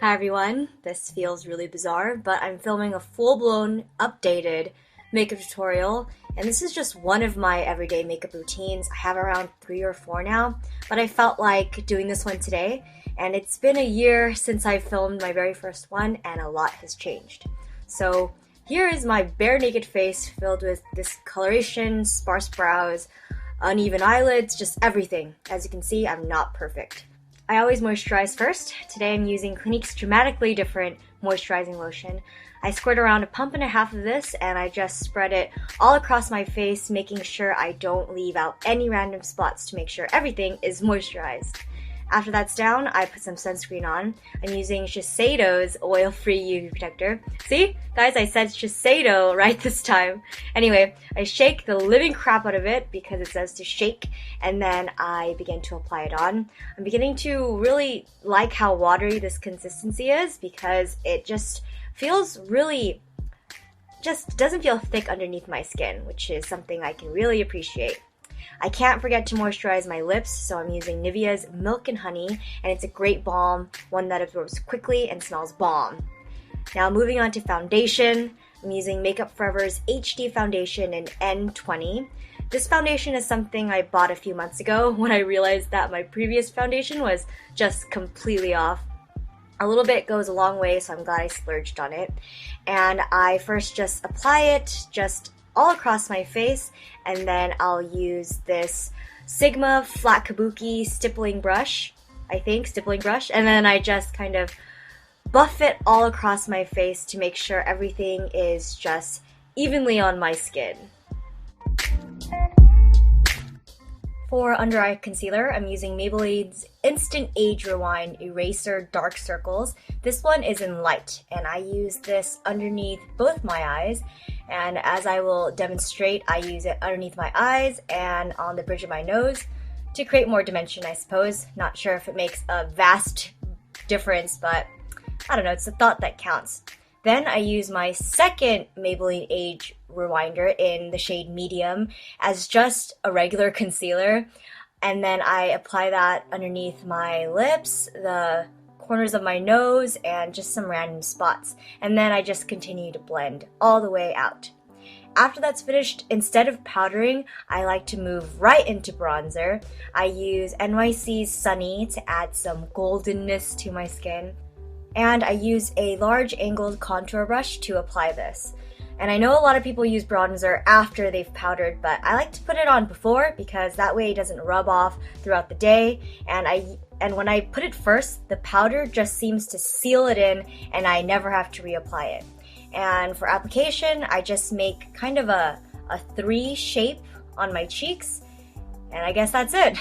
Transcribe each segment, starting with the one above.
Hi everyone, this feels really bizarre, but I'm filming a full-blown, updated makeup tutorial, and this is just one of my everyday makeup routines. I have around 3 or 4 now, but I felt like doing this one today, and it's been a year since I filmed my very first one, and a lot has changed. So here is my bare naked face filled with discoloration, sparse brows, uneven eyelids, just everything. As you can see, I'm not perfect. I always moisturize first. Today I'm using Clinique's dramatically different moisturizing lotion. I squirt around a pump and a half of this and I just spread it all across my face, making sure I don't leave out any random spots to make sure everything is moisturized. After that's down, I put some sunscreen on. I'm using Shiseido's oil-free UV protector. See? Guys, I said Shiseido right this time. Anyway, I shake the living crap out of it because it says to shake, and then I begin to apply it on. I'm beginning to really like how watery this consistency is because it just feels really, just doesn't feel thick underneath my skin, which is something I can really appreciate. I can't forget to moisturize my lips, so I'm using Nivea's Milk and Honey, and it's a great balm, one that absorbs quickly and smells bomb. Now moving on to foundation, I'm using Makeup Forever's HD foundation in N20. This foundation is something I bought a few months ago when I realized that my previous foundation was just completely off. A little bit goes a long way, so I'm glad I splurged on it. And I first just apply it just all across my face, and then I'll use this Sigma flat kabuki stippling brush, and then I just kind of buff it all across my face to make sure everything is just evenly on my skin. For under eye concealer, I'm using Maybelline's Instant Age Rewind Eraser Dark Circles. This one is in light, and I use this underneath both my eyes. And as I will demonstrate, I use it underneath my eyes and on the bridge of my nose to create more dimension, I suppose. Not sure if it makes a vast difference, but I don't know, it's a thought that counts. Then I use my second Maybelline Age Rewinder in the shade Medium as just a regular concealer. And then I apply that underneath my lips, the corners of my nose, and just some random spots. And then I just continue to blend all the way out. After that's finished, instead of powdering, I like to move right into bronzer. I use NYC's Sunny to add some goldenness to my skin. And I use a large angled contour brush to apply this. And I know a lot of people use bronzer after they've powdered, but I like to put it on before because that way it doesn't rub off throughout the day. And when I put it first, the powder just seems to seal it in and I never have to reapply it. And for application, I just make kind of a 3 shape on my cheeks, and I guess that's it.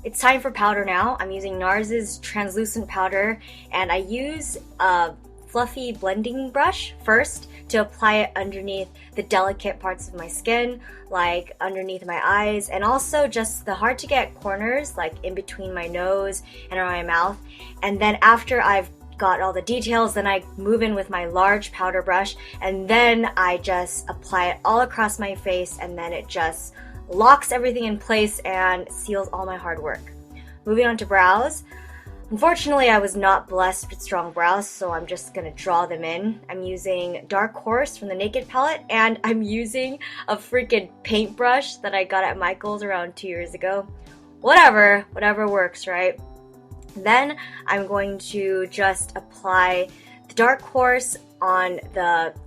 It's time for powder now. I'm using NARS's translucent powder, and I use a fluffy blending brush first to apply it underneath the delicate parts of my skin, like underneath my eyes, and also just the hard to get corners, like in between my nose and around my mouth. And then after I've got all the details, then I move in with my large powder brush, and then I just apply it all across my face, and then it just locks everything in place and seals all my hard work. Moving on to brows. Unfortunately, I was not blessed with strong brows, so I'm just gonna draw them in. I'm using Dark Horse from the Naked palette, and I'm using a freaking paintbrush that I got at Michael's around 2 years ago. Whatever works, right? Then I'm going to just apply the Dark Horse on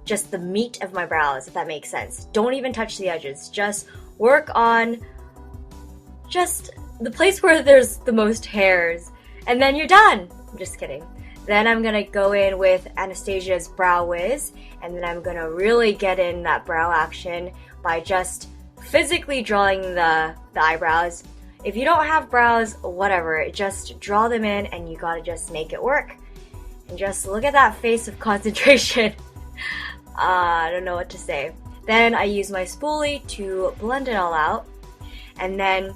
just the meat of my brows, if that makes sense. Don't even touch the edges. Just work on just the place where there's the most hairs, and then you're done. I'm just kidding. Then I'm gonna go in with Anastasia's Brow Wiz, and then I'm gonna really get in that brow action by just physically drawing the eyebrows. If you don't have brows, whatever, just draw them in and you gotta just make it work. And just look at that face of concentration. I don't know what to say. Then I use my spoolie to blend it all out. And then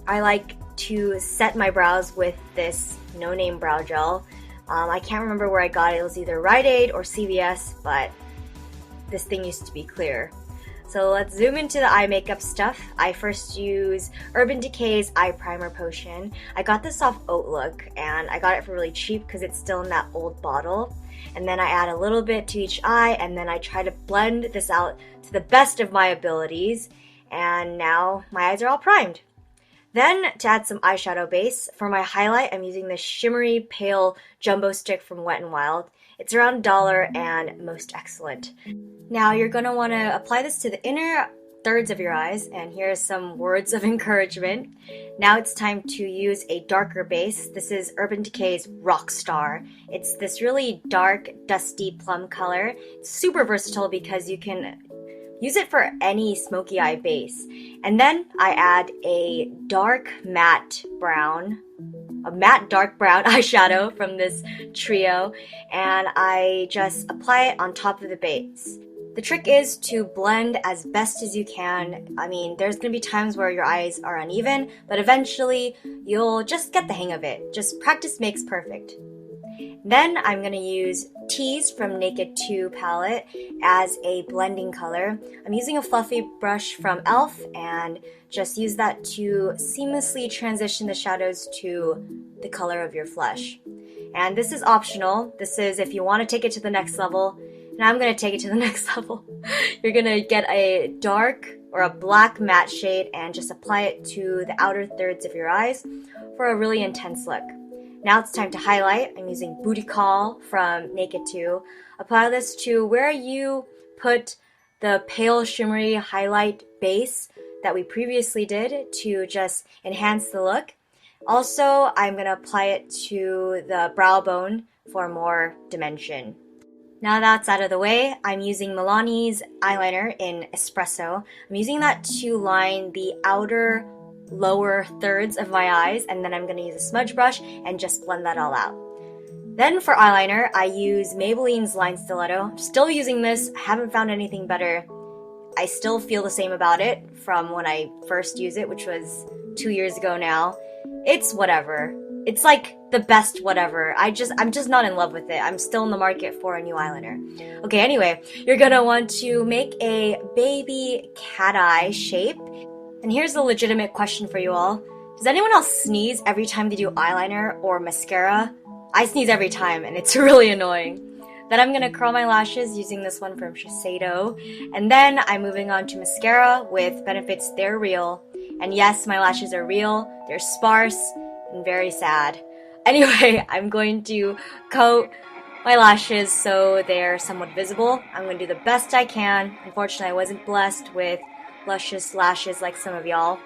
I like to set my brows with this no-name brow gel. I can't remember where I got it. It was either Rite Aid or CVS, but this thing used to be clear. So let's zoom into the eye makeup stuff. I first use Urban Decay's Eye Primer Potion. I got this off Outlook and I got it for really cheap because it's still in that old bottle. And then I add a little bit to each eye and then I try to blend this out to the best of my abilities. And now my eyes are all primed. Then to add some eyeshadow base, for my highlight I'm using this shimmery pale jumbo stick from Wet n Wild. It's around $1 and most excellent. Now you're going to want to apply this to the inner thirds of your eyes, and here's some words of encouragement. Now it's time to use a darker base. This is Urban Decay's Rockstar. It's this really dark, dusty plum color. It's super versatile because you can use it for any smoky eye base. And then I add a dark matte dark brown eyeshadow from this trio, and I just apply it on top of the base. The trick is to blend as best as you can. I mean, there's going to be times where your eyes are uneven, but eventually you'll just get the hang of it. Just practice makes perfect. Then I'm going to use Tease from Naked 2 palette as a blending color. I'm using a fluffy brush from e.l.f. and just use that to seamlessly transition the shadows to the color of your flesh. And this is optional. This is if you want to take it to the next level. And I'm going to take it to the next level. You're going to get a dark or a black matte shade and just apply it to the outer thirds of your eyes for a really intense look. Now it's time to highlight. I'm using Booty Call from Naked 2. Apply this to where you put the pale shimmery highlight base that we previously did to just enhance the look. Also, I'm going to apply it to the brow bone for more dimension. Now that's out of the way, I'm using Milani's eyeliner in Espresso. I'm using that to line the outer lower thirds of my eyes, and then I'm going to use a smudge brush and just blend that all out. Then for eyeliner, I use Maybelline's Line Stiletto. I'm still using this, haven't found anything better. I still feel the same about it from when I first used it, which was 2 years ago now. It's whatever. It's like the best whatever. I'm just not in love with it. I'm still in the market for a new eyeliner. Okay, anyway, you're gonna want to make a baby cat eye shape. And here's a legitimate question for you all. Does anyone else sneeze every time they do eyeliner or mascara? I sneeze every time and it's really annoying. Then I'm gonna curl my lashes using this one from Shiseido. And then I'm moving on to mascara with Benefit's They're Real. And yes, my lashes are real, they're sparse, and very sad. Anyway, I'm going to coat my lashes so they're somewhat visible. I'm going to do the best I can. Unfortunately, I wasn't blessed with luscious lashes like some of y'all.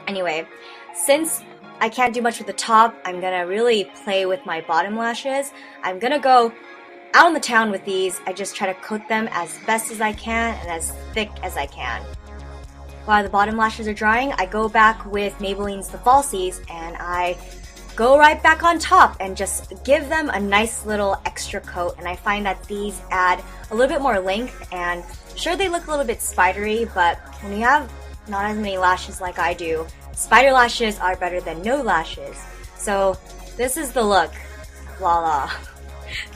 Anyway, since I can't do much with the top, I'm gonna really play with my bottom lashes. I'm gonna go out on the town with these. I just try to coat them as best as I can and as thick as I can. While the bottom lashes are drying, I go back with Maybelline's The Falsies and I go right back on top and just give them a nice little extra coat. And I find that these add a little bit more length, and sure, they look a little bit spidery, but when you have not as many lashes like I do, spider lashes are better than no lashes. So this is the look. Voila.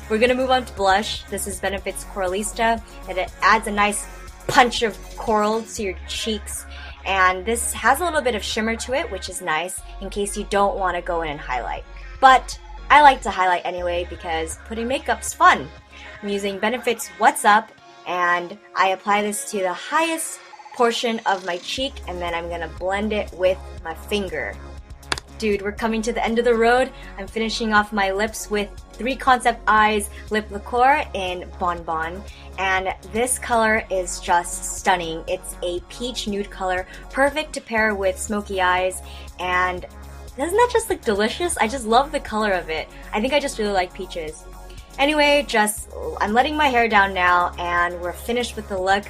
We're gonna move on to blush. This is Benefit's Coralista, and it adds a nice punch of coral to your cheeks, and this has a little bit of shimmer to it, which is nice in case you don't want to go in and highlight. But I like to highlight anyway because putting makeup's fun. I'm using Benefit's What's Up, and I apply this to the highest portion of my cheek, and then I'm gonna blend it with my finger. Dude, we're coming to the end of the road. I'm finishing off my lips with 3 Concept Eyes Lip Liqueur in Bon Bon. And this color is just stunning. It's a peach nude color, perfect to pair with smoky eyes. And doesn't that just look delicious? I just love the color of it. I think I just really like peaches. Anyway, I'm letting my hair down now, and we're finished with the look.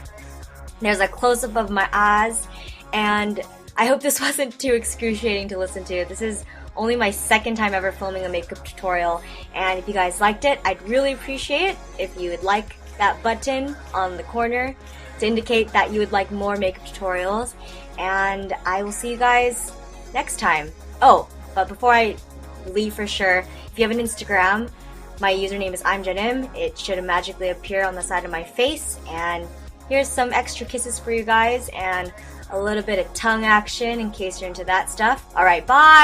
There's a close-up of my eyes, and I hope this wasn't too excruciating to listen to. This is only my second time ever filming a makeup tutorial, and if you guys liked it, I'd really appreciate it if you would like that button on the corner to indicate that you would like more makeup tutorials, and I will see you guys next time. Oh, but before I leave for sure, if you have an Instagram, my username is I'm Jenn. It should magically appear on the side of my face, and Here's some extra kisses for you guys and a little bit of tongue action in case you're into that stuff. All right, bye!